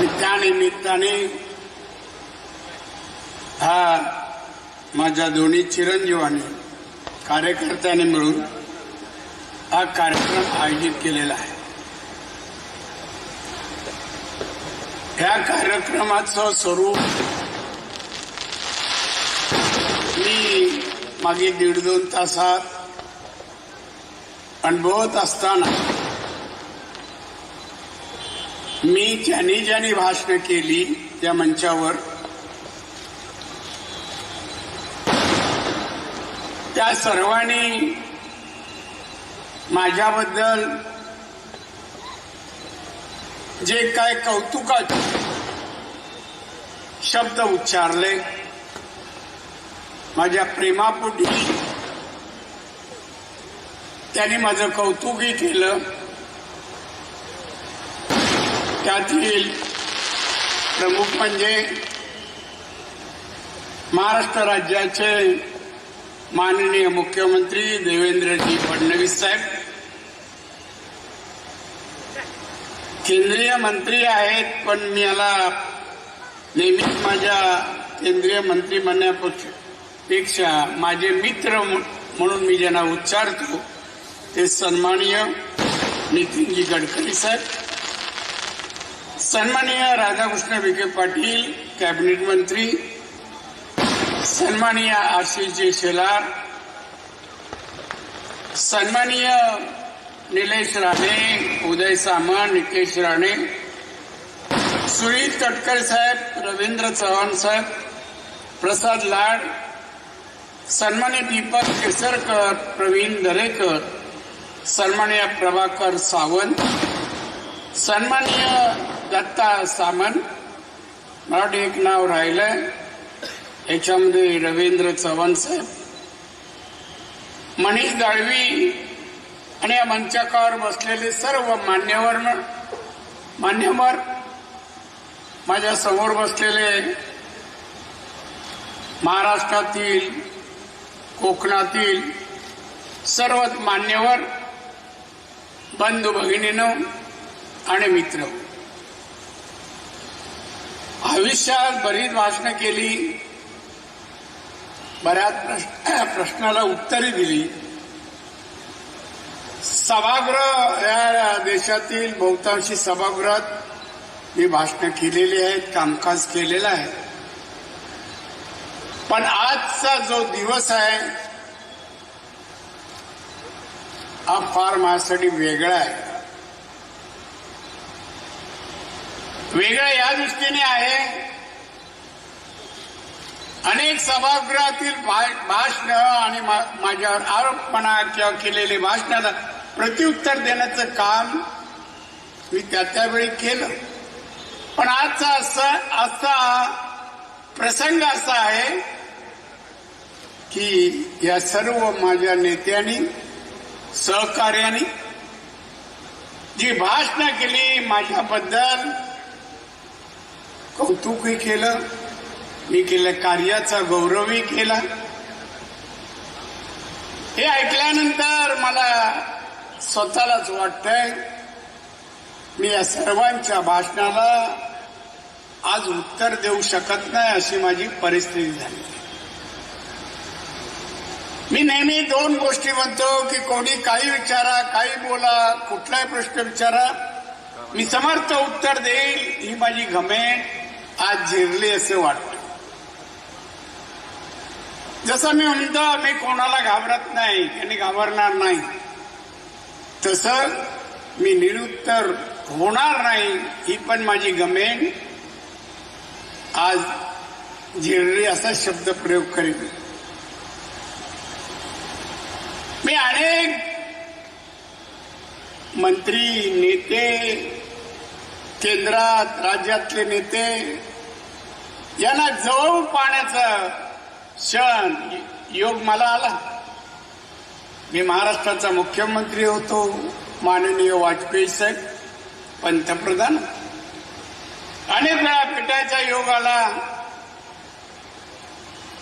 आणि त्या निमित्ताने हा माझ्या दोन्ही चिरंजीवांनी कार्यकर्त्यांनी मिळून हा कार्यक्रम आयोजित केलेला आहे। या कार्यक्रमाचं स्वरूप मी मागे 1.5-2 तासात अनुभवत असताना मी ज्यांनी भाषण केली त्या मंचावर त्या सर्वांनी माझ्याबद्दल जे काय कौतुकाचे शब्द उच्चारले, माझ्या प्रेमापोटी त्यांनी माझं कौतुकही केलं। त्यातील प्रमुख म्हणजे महाराष्ट्र राज्याचे माननीय मुख्यमंत्री देवेंद्रजी फडणवीस साहेब, केंद्रीय मंत्री आहेत, पण मी याला नेहमीच माझ्या केंद्रीय मंत्री म्हणण्यापेक्षा माझे मित्र म्हणून मी ज्यांना उच्चारतो ते सन्माननीय नितीनजी गडकरी साहेब, सन्माननीय राधाकृष्ण विखे पाटील कॅबिनेट मंत्री, सन्माननीय आशिषजी शेलार, सन्माननीय निलेश राणे, उदय सामंत, निकेश राणे, सुनील तटकरे साहेब, रवींद्र चव्हाण साहेब, प्रसाद लाड, सन्माननीय दीपक केसरकर, प्रवीण दरेकर, सन्माननीय प्रभाकर सावंत, सन्माननीय दत्ता सामंत, मला वाटतं एक नाव राहिलंय याच्यामध्ये रवींद्र चव्हाण साहेब, मनीष दळवी आणि या मंचावर बसलेले सर्व मान्यवर, माझ्या समोर बसलेले महाराष्ट्रातील कोकणातील सर्व मान्यवर, बंधू भगिनींनो आणि मित्र, आयुष्यात बरीच भाषणं केली, बऱ्याच प्रश्नाला उत्तरे दिली। सभागृह या देशातील बहुतांशी सभागृहात मी भाषणं केलेली आहेत, कामकाज केलेलं आहे, पण आजचा जो दिवस आहे हा फार माझ्यासाठी वेगळा आहे। वेगळा या दृष्टीने आहे, अनेक सभागृहातील भाषण आणि माझ्यावर आरोप म्हणा किंवा केलेले भाषणाला प्रत्युत्तर देण्याचं काम मी त्यावेळी केलं, पण आजचा प्रसंग असा आहे की या सर्व माझ्या नेत्यांनी सहकार्याने जी भाषणं केली, माझ्याबद्दल कौतुकही केलं, मी केल्या कार्याचा गौरवही केला। हे ऐकल्यानंतर मला स्वतःलाच वाटतंय मी या सर्वांच्या भाषणाला आज उत्तर देऊ शकत नाही, अशी माझी परिस्थिती झाली। मी नेहमी 2 गोष्टी म्हणतो की कोणी काही विचारा, काही बोला, कुठलाही प्रश्न विचारा, मी समर्थ उत्तर देईल, ही माझी घमेंड आज जिरली असं वाटतं। जसं मी म्हणतो मी कोणाला घाबरत नाही आणि घाबरणार नाही, तसं मी निरुत्तर होणार नाही, ही पण माझी घमेंड आज जिरली असा शब्द प्रयोग करीन। मी अनेक मंत्री, नेते, केंद्रात राज्यातले नेते यांना जवळ पाहण्याचा क्षण योग मला आला। मी महाराष्ट्राचा मुख्यमंत्री होतो, माननीय वाजपेयी साहेब पंतप्रधान, अनेक वेळा भेटायचा योग आला,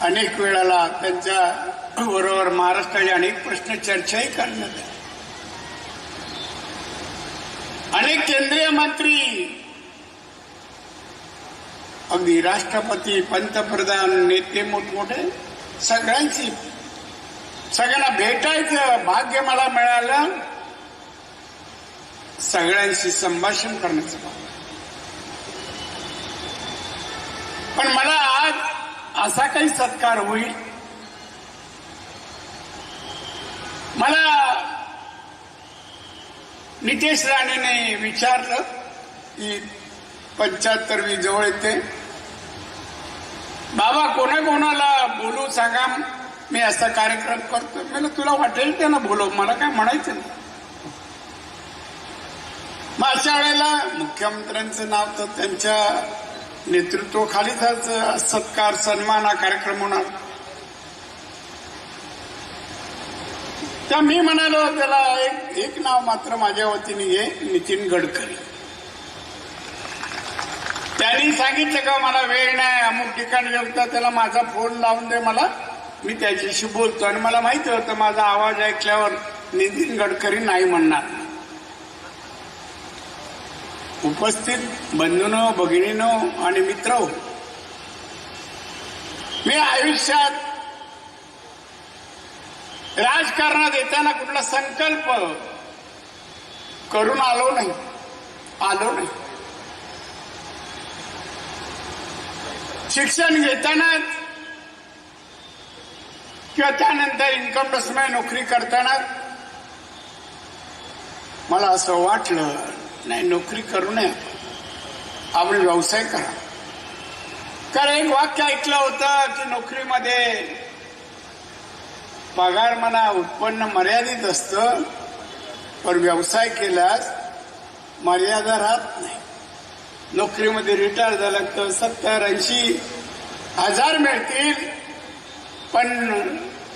अनेक वेळाला त्यांच्या बरोबर महाराष्ट्राचे अनेक प्रश्न चर्चाही करण्यात आल्या। अनेक केंद्रीय मंत्री अगदी राष्ट्रपती, पंतप्रधान, नेते मोठमोठे सगळ्यांना भेटायचं भाग्य मला मिळालं, सगळ्यांशी संभाषण करण्याचं भाग्य. पण मला आज असा काही सत्कार होईल, मला नितेश राणेने विचारलं की 75वी जवळ येते, बाबा कोणाकोणाला बोलू सांगा, मी असा कार्यक्रम करतो. मला तुला वाटेल त्यांना बोलव, मला काय म्हणायचं नाही. मग अशा वेळेला मुख्यमंत्र्यांचं नाव तर त्यांच्या नेतृत्वाखालीच सत्कार सन्मान हा कार्यक्रम होणार. तर मी म्हणालो त्याला एक नाव मात्र माझ्या वतीने घे, नितीन गडकरी. त्यांनी सांगितलं का मला वेळ नाही, अमुक ठिकाणी होता, त्याला माझा फोन लावून दे मला, मी त्याच्याशी बोलतो. आणि मला माहिती होतं माझा आवाज ऐकल्यावर नितीन गडकरी नाही म्हणणार. उपस्थित बंधूंनो, भगिनीनो आणि मित्र, मी आयुष्यात राजकारणात येताना कुठला संकल्प करून आलो नाही. शिक्षण घेताना किंवा त्यानंतर इन्कम टॅक्समध्ये नोकरी करताना मला असं वाटलं नाही, नोकरी करू नये, आपण व्यवसाय करा. कारण एक वाक्य ऐकलं होतं की नोकरीमध्ये पगार म्हणा उत्पन्न मर्यादित असतं, पण व्यवसाय केल्यास मर्यादा राहत नाही. नोकरीमध्ये रिटायर झालं तर 70-80 हजार मिळतील, पण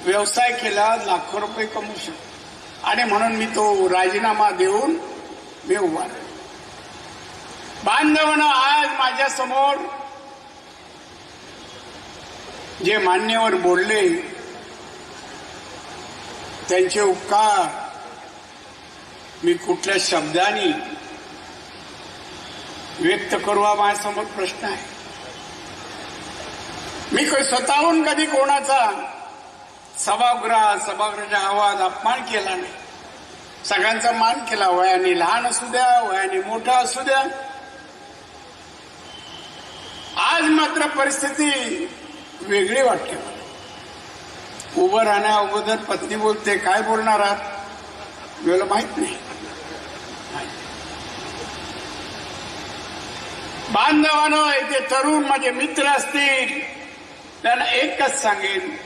व्यवसाय केला लाखो रुपये कमवू शकतो. आणि म्हणून मी तो राजीनामा देऊन मी उभा राहिलो. बांधवांनो, आज माझ्या समोर जे मान्यवर बोलले त्यांचे उपकार मी कुठल्या शब्दांनी व्यक्त करू हा माझ्यासमोर प्रश्न आहे. मी स्वतःहून कधी कोणाचा सभागृहाचा आवाज अपमान केला नाही. सगळ्यांचा मान केला, वयाने लहान असू द्या, वयाने मोठा असू द्या. आज मात्र परिस्थिती वेगळी वाटते मला. उभं राहण्या अगोदर पत्नी बोलते, काय बोलणार आहात मला माहित नाही. बांधवांनो, इथे तरुण माझे मित्र असतील त्यांना एकच सांगेन,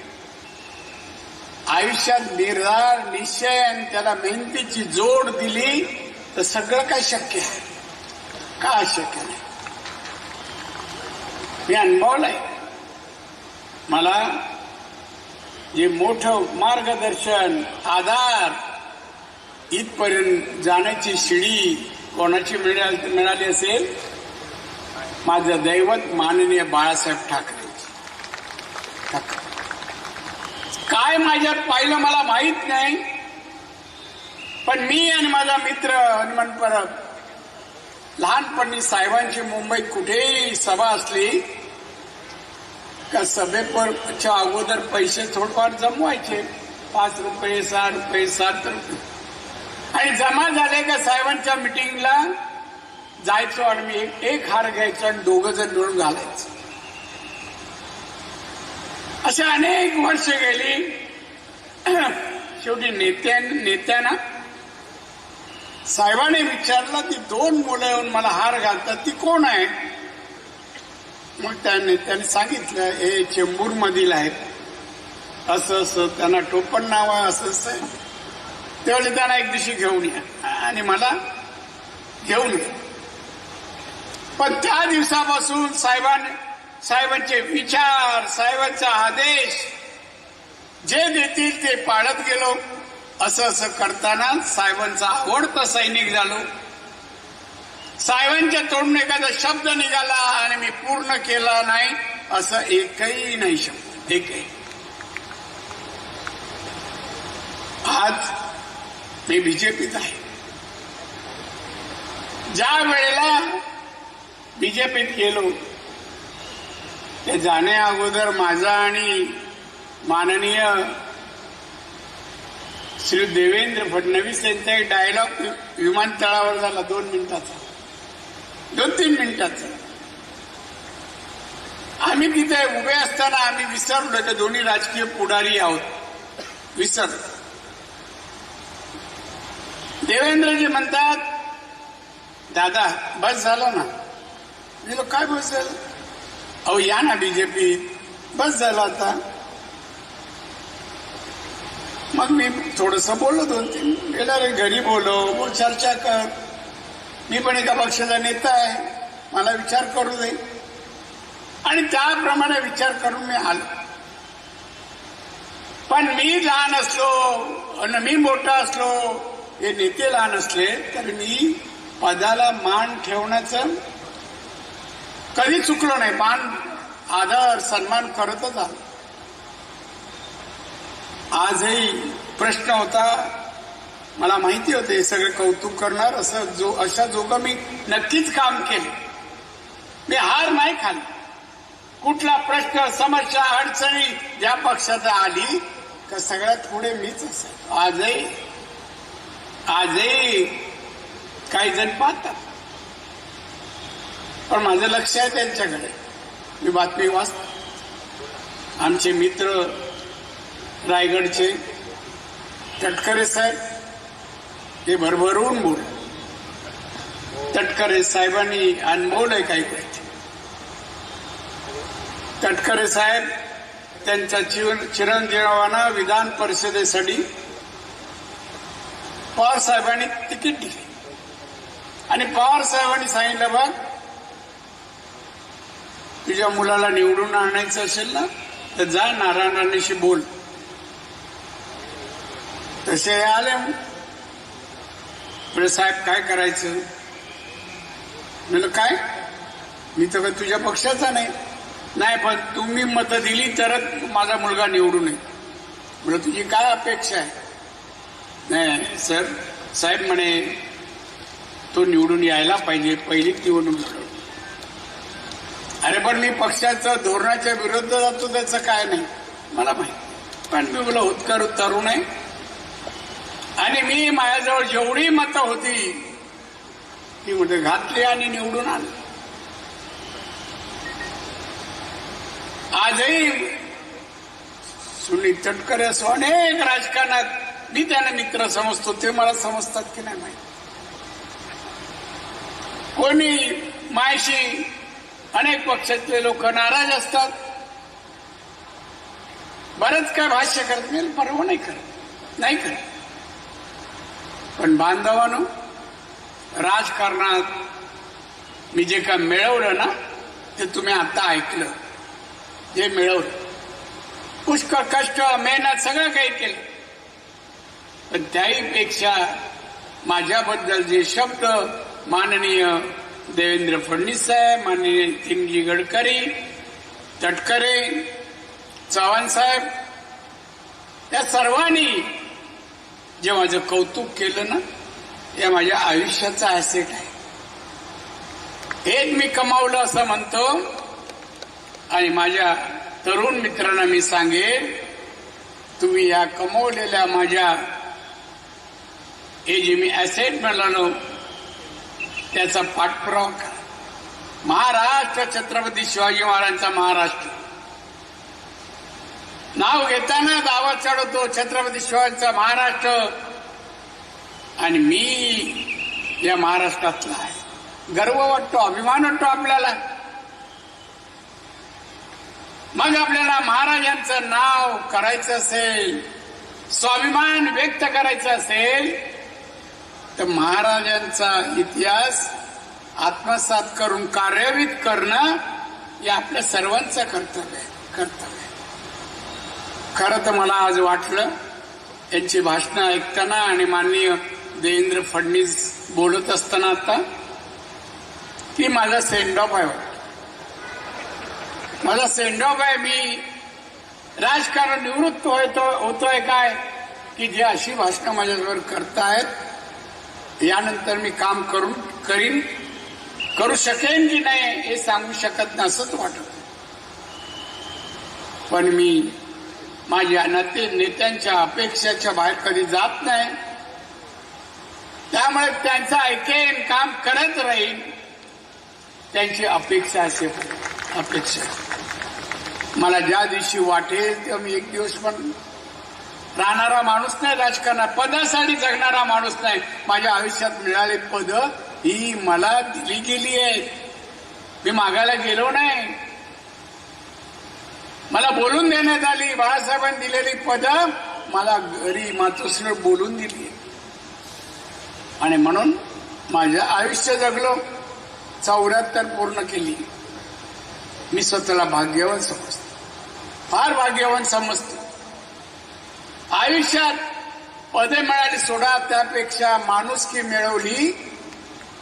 आयुष्यात निर्धार, निश्चय आणि त्याला मेहनतीची जोड दिली तर सगळं काय शक्य आहे. का अशक्य नाही? मी अनुभवलंय. मला जे मोठं मार्गदर्शन, आधार, इथपर्यंत जाण्याची शिडी कोणाची मिळाली असेल, माझं दैवत माननीय बाळासाहेब ठाकरे. काय माझ्यात पाहिलं मला माहित नाही, पण मी आणि माझा मित्र हनुमान परब लहानपणी साहेबांची मुंबईत कुठेही सभा असली का सभेच्या अगोदर पैसे थोडंफार जमवायचे, 5 रुपये 6 रुपये 7 रुपये, आणि जमा झाले का साहेबांच्या मिटिंगला जायचो आणि मी एक हार घ्यायचो आणि 2 जण मिळून घालायचो. अशी अनेक वर्ष गेली. शेवटी नेत्यांना साहेबांनी विचारलं, ती 2 मुलं येऊन मला हार घालतात, ती कोण आहे? मग त्या नेत्याने सांगितलं, हे चेंबूर मधील आहेत, असं असं त्यांना टोपण नाव आहे, असं असं. त्यावेळी त्यांना एक दिवशी घेऊन या आणि मला घेऊन या. पण त्या दिवसापासून साहेबांचे विचार, साहेबांचा आदेश जे देतील ते पाळत गेलो. असं असं करताना साहेबांचा आवडता सैनिक झालो. साहेबांच्या तोंडून एखादा शब्द निघाला आणि मी पूर्ण केला नाही असं एकही नाही शब्द, एकही. आज मी बीजेपीत आहे. ज्या वेळेला बीजेपीत गेलो ते जाण्या अगोदर माझा आणि माननीय श्री देवेंद्र फडणवीस यांचा एक डायलॉग विमानतळावर झाला 2 मिनिटाचा, 2-3 मिनिटाचा. आम्ही तिथे उभे असताना आम्ही विसरलो ते दोन्ही राजकीय पुढारी आहोत, विसरलो. देवेंद्रजी म्हणतात, दादा बस झालं ना. मी काय बस झालं? अहो या ना बीजेपी, बस झालं आता. मग मी थोडस बोललो 2-3, गेला रे घरी बोलव, चर्चा कर, मी पण एका पक्षाचा नेता आहे, मला विचार करू दे. आणि त्याप्रमाणे विचार करून मी आलो. पण मी लहान असलो आणि मी मोठा असलो, हे नेते लहान असले, तर मी पदाला मान ठेवण्याचं कधी चुकलो नाही. मान, आदर, सन्मान करतच आलो. आजही प्रश्न होता, मला माहिती होते हे सगळे कौतुक करणार, अशा जोगं मी नक्कीच काम केले. मी हार नाही खाल्ली. कुठला प्रश्न, समस्या, अडचणी ज्या पक्षात आली तर सगळ्यात पुढे मीच असेल. आजही काही जण पाहतात, पण माझं लक्ष आहे त्यांच्याकडे. मी बातमी वाचतो. आमचे मित्र रायगडचे तटकरे साहेब हे भरभरून बोल. तटकरे साहेबांनी अनमोल आहे काही गोष्टी. तटकरे साहेब त्यांच्या चिरंजीवांना विधान परिषदेसाठी पवार साहेबांनी तिकीट दिली आणि पवार साहेबांनी सांगितलं, बघ तुझ्या मुलाला निवडून आणायचं असेल ना तर जा नारायण राणेशी बोल. तसे आले. म्हणजे साहेब काय करायचं? म्हणलं काय, मी तर तुझ्या पक्षाचा नाही, पण तुम्ही मतं दिली तरच माझा मुलगा निवडून येईल. म्हणजे तुझी काय अपेक्षा आहे? नाही सर, साहेब म्हणे तो निवडून यायला पाहिजे, पहिली निवडणूक लढवली. अरे पण मी पक्षाच्या धोरणाच्या विरुद्ध जातो, त्याचं काय नाही मला माहिती. पण मी बोला होतकर तरुण आहे आणि मी माझ्याजवळ जेवढी मतं होती ती म्हणजे घातली आणि निवडून आणली. आजही सुनील तटकरे असो, अनेक राजकारणात मी त्यांना मित्र समजतो, ते मला समजतात की नाही माहिती. कोणी मायाशी अनेक पक्षातले लोक नाराज असतात, बरंच काय भाष्य करत नाही, परवा नाही करत. पण बांधवानो, राजकारणात मी जे काय मिळवलं ना ते तुम्ही आता ऐकलं. जे मिळवलं, पुष्कळ कष्ट, मेहनत सगळं काही केलं, पण त्याहीपेक्षा माझ्याबद्दल जे शब्द माननीय देवेंद्र फडणवीस साहेब, माननीय नितीनजी गडकरी, तटकरे, चव्हाण साहेब, त्या सर्वांनी जे माझं कौतुक केलं ना, या माझ्या आयुष्याचा ऍसेट आहे. हेच मी कमावलं असं म्हणतो. आणि माझ्या तरुण मित्रांना मी सांगेन, तुम्ही या कमवलेल्या माझ्या हे जे मी ऍसेट मिळालो त्याचा पाठपुरावा करा. महाराष्ट्र छत्रपती शिवाजी महाराजांचा महाराष्ट्र नाव घेताना दावा चढवतो छत्रपती शिवाजीचा महाराष्ट्र, आणि मी या महाराष्ट्रातला आहे. गर्व वाटतो, अभिमान वाटतो आपल्याला. मग आपल्याला महाराजांचं नाव करायचं असेल, स्वाभिमान व्यक्त करायचा असेल, तर महाराजांचा इतिहास आत्मसात करून कार्यान्वित करणं हे आपल्या सर्वांचं कर्तव्य आहे. खरं तर मला आज वाटलं यांची भाषणं ऐकताना आणि माननीय देवेंद्र फडणवीस बोलत असताना आता की माझा सेंड ऑफ आहे. माझा सेंड ऑफ आहे. मी राजकारण निवृत्त होतोय काय की जे अशी भाषणं माझ्याजवळ करतायत, यानंतर मी काम करू शकेन की नाही हे सांगू शकत नाही असंच वाटत. पण मी माझ्या नेत्यांच्या अपेक्षाच्या बाहेर कधी जात नाही. त्यामुळे त्यांचं ऐकेन, काम करत राहील. त्यांची अपेक्षा असेल. अपेक्षा मला ज्या दिवशी वाटेल तेव्हा मी एक दिवस पण राहणारा माणूस नाही राजकारणात, पदासाठी जगणारा माणूस नाही. माझ्या आयुष्यात मिळाले पद ही मला दिली गेली आहेत. मी मागायला गेलो नाही. मला बोलून देण्यात आली. बाळासाहेबांनी दिलेली पद मला घरी मातोश्रीवर बोलून दिली आणि म्हणून माझं आयुष्य जगलो. 74 पूर्ण केली. मी स्वतःला भाग्यवान समजतो, फार भाग्यवान समजतो. आयुष्यात पदे मिळाली सोडा, त्यापेक्षा माणुसकी मिळवली.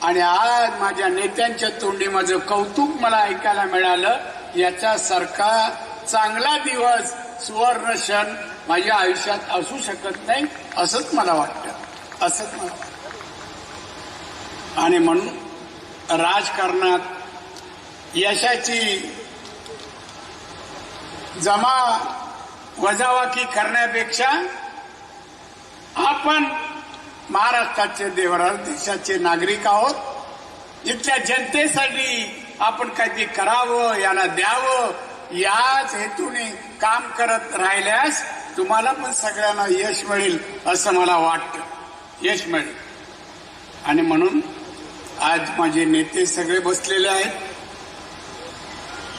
आणि आज माझ्या नेत्यांच्या तोंडी माझं कौतुक मला ऐकायला मिळालं. याच्यासारखा चांगला दिवस, सुवर्ण क्षण माझ्या आयुष्यात असू शकत नाही, असंच मला वाटतं. असंच मला वाटतं. आणि म्हणून राजकारणात यशाची जमा वजाबाकी करण्यापेक्षा आपण महाराष्ट्राचे देशाचे नागरिक आहोत. इथल्या जनतेसाठी आपण काहीतरी करावं, याला द्यावं, याच हेतूने काम करत राहिल्यास तुम्हाला पण सगळ्यांना यश मिळेल असं मला वाटतं. यश मिळेल. आणि म्हणून आज माझे नेते सगळे बसलेले आहेत.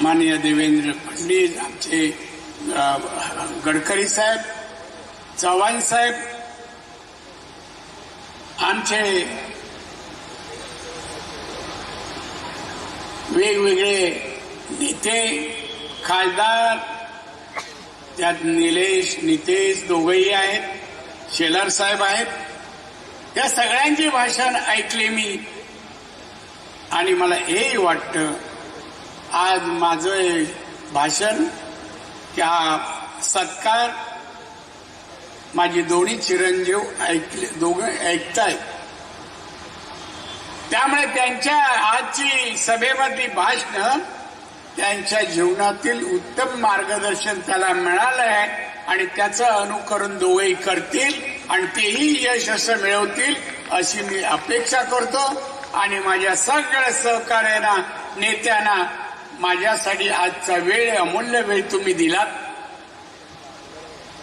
माननीय देवेंद्र फडणवीस, आमचे गडकरी साहेब, चव्हाण साहेब, आमचे वेगवेगळे नेते, खासदार, त्यात नितेश दोघेही आहेत, शेलार साहेब आहेत. या सगळ्यांची भाषण ऐकले मी आणि मला हेही वाटतं आज माझं भाषण, हा सत्कार माझे दोन्ही चिरंजीव दोघं ऐकतायत. त्यामुळे त्यांच्या आजची सभेमधली भाषणं त्यांच्या जीवनातील उत्तम मार्गदर्शन त्याला मिळालं आहे आणि त्याचं अनुकरण दोघेही करतील आणि तेही यश असं मिळवतील अशी मी अपेक्षा करतो. आणि माझ्या सगळ्या सहकार्यांना, नेत्यांना माझ्यासाठी आजचा वेळ, अमूल्य वेळ तुम्ही दिलात.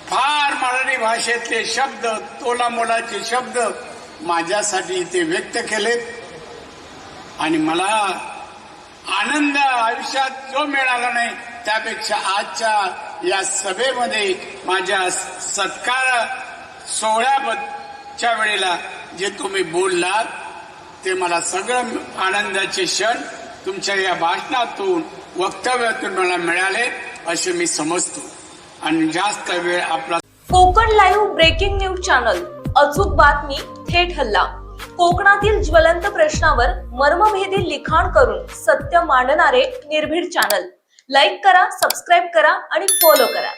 फार मराठी भाषेतले शब्द, तोलामोलाचे शब्द माझ्यासाठी इथे व्यक्त केलेत आणि मला आनंद आयुष्यात जो मिळाला नाही त्यापेक्षा आजच्या या सभेमध्ये माझ्या सत्कार सोहळ्याच्या वेळेला जे तुम्ही बोललात ते मला सगळं आनंदाचे क्षण तुमच्या या भाषणातून, वक्तव्यातून मला मिळाले असे मी समजतो. आणि जास्त वेळ आपला Konkan live breaking news channel, अचूक बातमी, थेट हल्ला. कोकणातील ज्वलंत प्रश्नावर मर्मभेदी लिखाण करून सत्य मांडणारे निर्भीड चॅनल. लाईक करा, सबस्क्राईब करा आणि फॉलो करा.